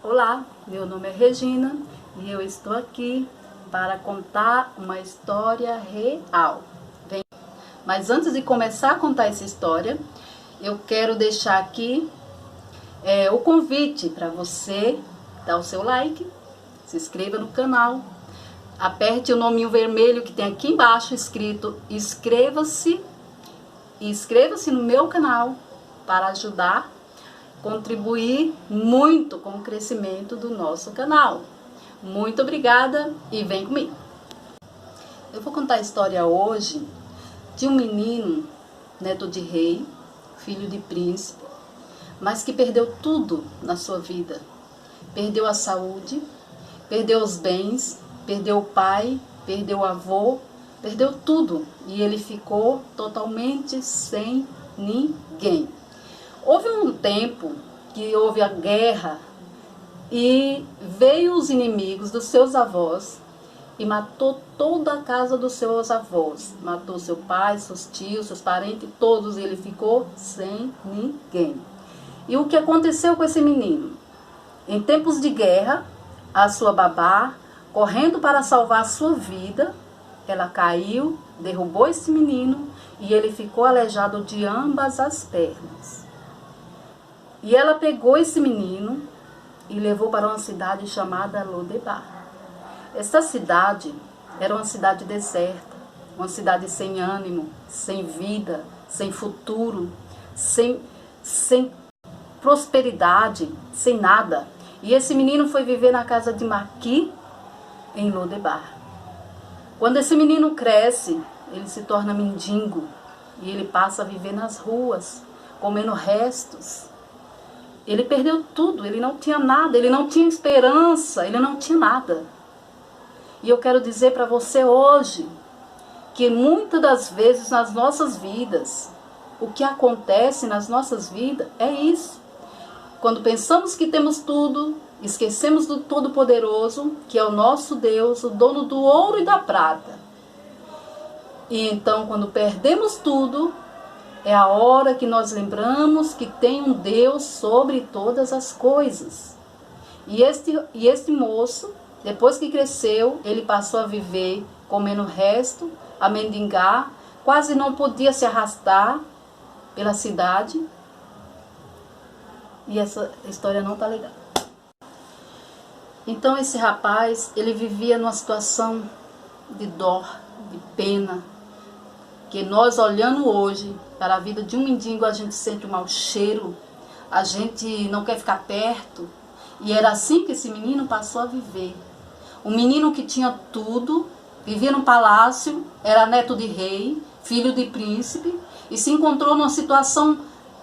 Olá, meu nome é Regina e eu estou aqui para contar uma história real. Mas antes de começar a contar essa história, eu quero deixar aqui o convite para você dar o seu like, se inscreva no canal, aperte o nominho vermelho que tem aqui embaixo escrito inscreva-se e inscreva-se no meu canal para ajudar, contribuir muito com o crescimento do nosso canal. Muito obrigada e vem comigo. Eu vou contar a história hoje de um menino, neto de rei, filho de príncipe, mas que perdeu tudo na sua vida. Perdeu a saúde, perdeu os bens, perdeu o pai, perdeu o avô, perdeu tudo e ele ficou totalmente sem ninguém. Houve um tempo que houve a guerra e veio os inimigos dos seus avós e matou toda a casa dos seus avós. Matou seu pai, seus tios, seus parentes, todos. Ele ficou sem ninguém. E o que aconteceu com esse menino? Em tempos de guerra, a sua babá, correndo para salvar a sua vida, ela caiu, derrubou esse menino e ele ficou aleijado de ambas as pernas. E ela pegou esse menino e levou para uma cidade chamada Lodebar. Essa cidade era uma cidade deserta, uma cidade sem ânimo, sem vida, sem futuro, sem prosperidade, sem nada. E esse menino foi viver na casa de Maqui, em Lodebar. Quando esse menino cresce, ele se torna mendigo e ele passa a viver nas ruas, comendo restos. Ele perdeu tudo, ele não tinha nada, ele não tinha esperança, ele não tinha nada. E eu quero dizer para você hoje que muitas das vezes nas nossas vidas, o que acontece nas nossas vidas é isso. Quando pensamos que temos tudo, esquecemos do Todo-Poderoso, que é o nosso Deus, o dono do ouro e da prata. E então, quando perdemos tudo, é a hora que nós lembramos que tem um Deus sobre todas as coisas. E este moço, depois que cresceu, ele passou a viver comendo resto, a mendigar, quase não podia se arrastar pela cidade. E essa história não tá legal. Então esse rapaz, ele vivia numa situação de dor, de pena, que nós olhando hoje para a vida de um mendigo, a gente sente um mau cheiro, a gente não quer ficar perto. E era assim que esse menino passou a viver. Um menino que tinha tudo, vivia num palácio, era neto de rei, filho de príncipe, e se encontrou numa situação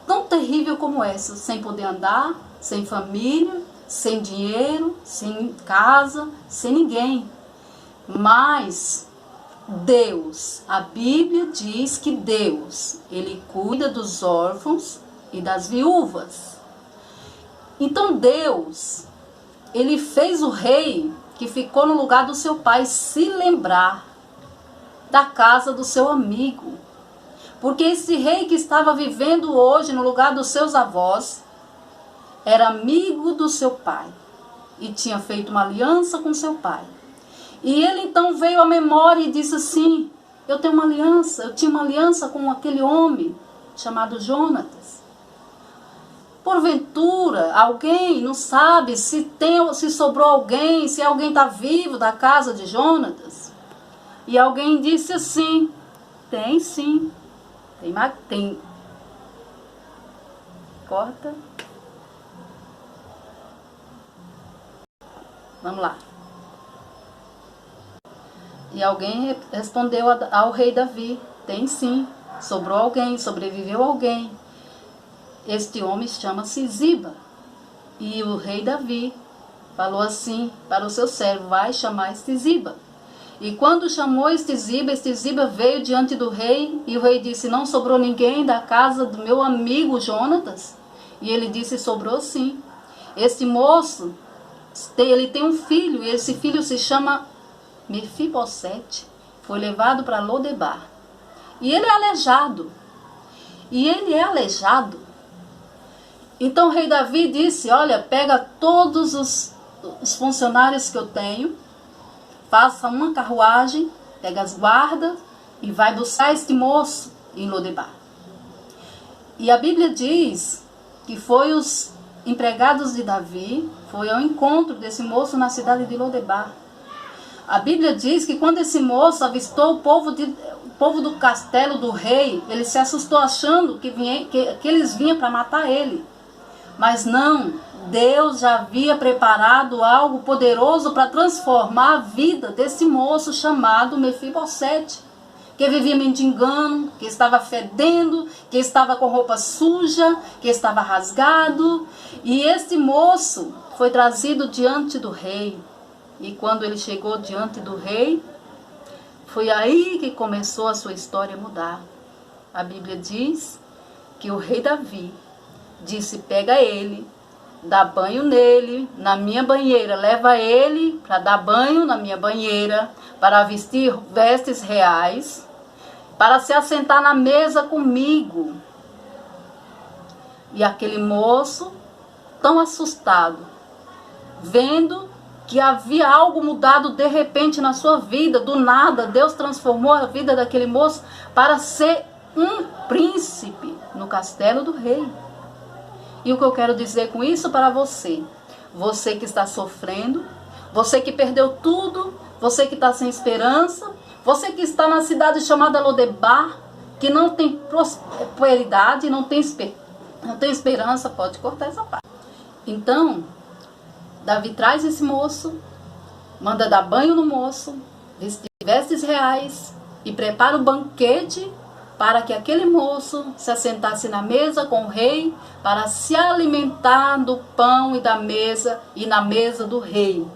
tão terrível como essa, sem poder andar, sem família, sem dinheiro, sem casa, sem ninguém. Mas Deus, a Bíblia diz que Deus, ele cuida dos órfãos e das viúvas. Então Deus, ele fez o rei que ficou no lugar do seu pai se lembrar da casa do seu amigo. Porque esse rei que estava vivendo hoje no lugar dos seus avós, era amigo do seu pai e tinha feito uma aliança com seu pai. E ele então veio à memória e disse assim: eu tinha uma aliança com aquele homem chamado Jonatas. Porventura, alguém não sabe se sobrou alguém, se alguém está vivo da casa de Jonatas? E alguém disse assim: tem sim, tem. Corta. Vamos lá. E alguém respondeu ao rei Davi: tem sim, sobrou alguém, sobreviveu alguém. Este homem chama-se Ziba. E o rei Davi falou assim para o seu servo: vai chamar este Ziba. E quando chamou este Ziba veio diante do rei, e o rei disse: não sobrou ninguém da casa do meu amigo Jonatas? E ele disse: sobrou sim. Este moço, ele tem um filho, e esse filho se chama Mefibosete, foi levado para Lodebar. E ele é aleijado. Então o rei Davi disse, olha, pega todos os funcionários que eu tenho, faça uma carruagem, pega as guardas e vai buscar este moço em Lodebar. E a Bíblia diz que foi os empregados de Davi, foi ao encontro desse moço na cidade de Lodebar. A Bíblia diz que quando esse moço avistou o povo do castelo do rei, ele se assustou achando que eles vinham para matar ele. Mas não, Deus já havia preparado algo poderoso para transformar a vida desse moço chamado Mefibosete, que vivia mendigando, que estava fedendo, que estava com roupa suja, que estava rasgado. E esse moço foi trazido diante do rei. E quando ele chegou diante do rei, foi aí que começou a sua história a mudar. A Bíblia diz que o rei Davi disse, pega ele, dá banho nele, na minha banheira, leva ele para dar banho na minha banheira, para vestir vestes reais, para se assentar na mesa comigo. E aquele moço, tão assustado, vendo que havia algo mudado de repente na sua vida, do nada, Deus transformou a vida daquele moço para ser um príncipe no castelo do rei. E o que eu quero dizer com isso para você? Você que está sofrendo, você que perdeu tudo, você que está sem esperança, você que está na cidade chamada Lodebar, que não tem prosperidade, não tem esperança, pode cortar essa parte. Então, Davi traz esse moço, manda dar banho no moço, vestir vestes reais e prepara o banquete para que aquele moço se assentasse na mesa com o rei, para se alimentar do pão e da mesa e na mesa do rei.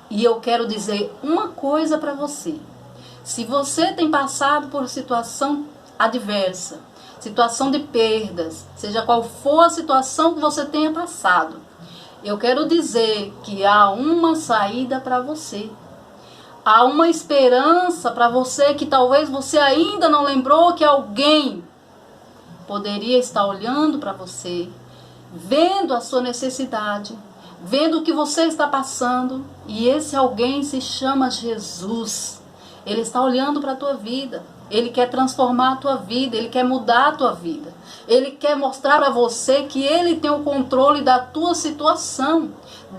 E eu quero dizer uma coisa para você. Se você tem passado por situação adversa, situação de perdas, seja qual for a situação que você tenha passado, eu quero dizer que há uma saída para você. Há uma esperança para você que talvez você ainda não lembrou que alguém poderia estar olhando para você, vendo a sua necessidade, vendo o que você está passando. E esse alguém se chama Jesus. Ele está olhando para a tua vida. Ele quer transformar a tua vida, ele quer mudar a tua vida. Ele quer mostrar para você que ele tem o controle da tua situação.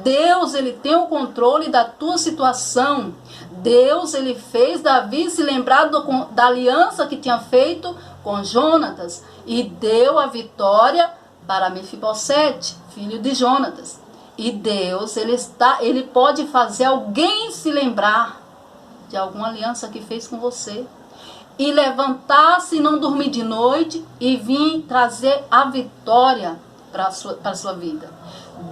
Deus, ele tem o controle da tua situação. Deus, ele fez Davi se lembrar da aliança que tinha feito com Jonatas e deu a vitória para Mefibosete, filho de Jonatas. E Deus, ele pode fazer alguém se lembrar de alguma aliança que fez com você. E levantar-se e não dormir de noite e vir trazer a vitória para a sua vida.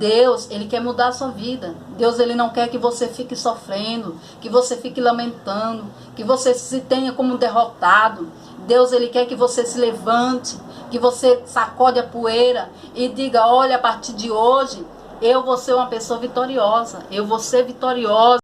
Deus, ele quer mudar a sua vida. Deus, ele não quer que você fique sofrendo, que você fique lamentando, que você se tenha como derrotado. Deus, ele quer que você se levante, que você sacode a poeira e diga, olha, a partir de hoje, eu vou ser uma pessoa vitoriosa, eu vou ser vitoriosa,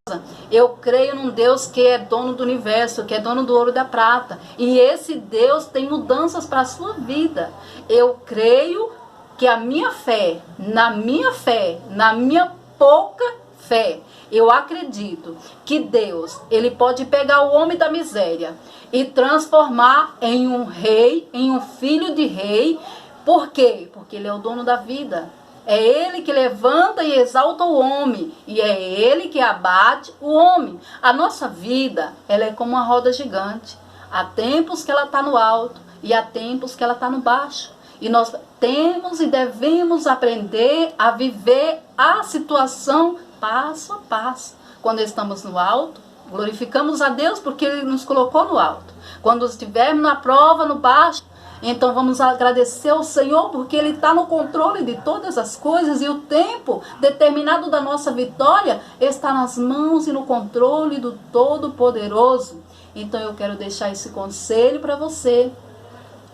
eu creio num Deus que é dono do universo, que é dono do ouro e da prata, e esse Deus tem mudanças para a sua vida. Eu creio que a minha fé, na minha pouca fé, eu acredito que Deus, ele pode pegar o homem da miséria e transformar em um rei, em um filho de rei. Por quê? Porque ele é o dono da vida. É ele que levanta e exalta o homem. E é ele que abate o homem. A nossa vida, ela é como uma roda gigante. Há tempos que ela está no alto e há tempos que ela está no baixo. E nós temos e devemos aprender a viver a situação passo a passo. Quando estamos no alto, glorificamos a Deus porque ele nos colocou no alto. Quando estivermos na prova, no baixo, então vamos agradecer ao Senhor porque ele está no controle de todas as coisas e o tempo determinado da nossa vitória está nas mãos e no controle do Todo-Poderoso. Então eu quero deixar esse conselho para você.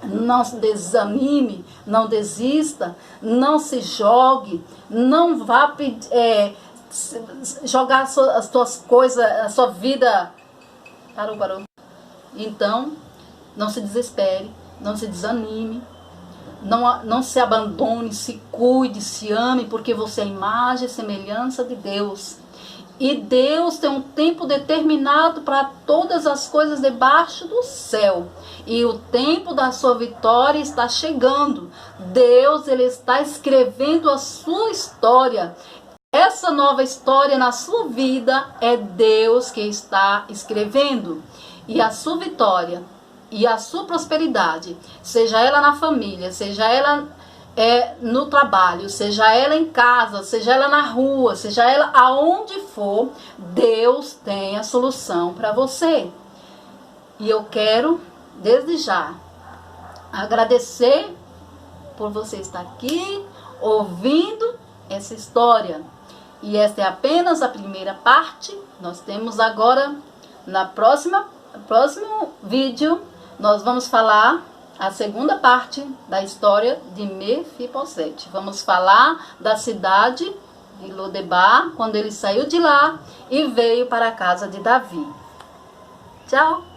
Não se desanime, não desista, não se jogue, não vá jogar as tuas coisas, a sua vida. Parou. Então, não se desespere. Não se desanime, Não se abandone, se cuide, se ame, porque você é a imagem e semelhança de Deus. E Deus tem um tempo determinado para todas as coisas debaixo do céu. E o tempo da sua vitória está chegando. Deus, ele está escrevendo a sua história. Essa nova história na sua vida é Deus que está escrevendo. E a sua vitória e a sua prosperidade, seja ela na família, seja ela no trabalho, seja ela em casa, seja ela na rua, seja ela aonde for, Deus tem a solução para você. E eu quero, desde já, agradecer por você estar aqui ouvindo essa história. E esta é apenas a primeira parte. Nós temos agora, no próximo vídeo, nós vamos falar a segunda parte da história de Mefibosete. Vamos falar da cidade de Lodebar, quando ele saiu de lá e veio para a casa de Davi. Tchau!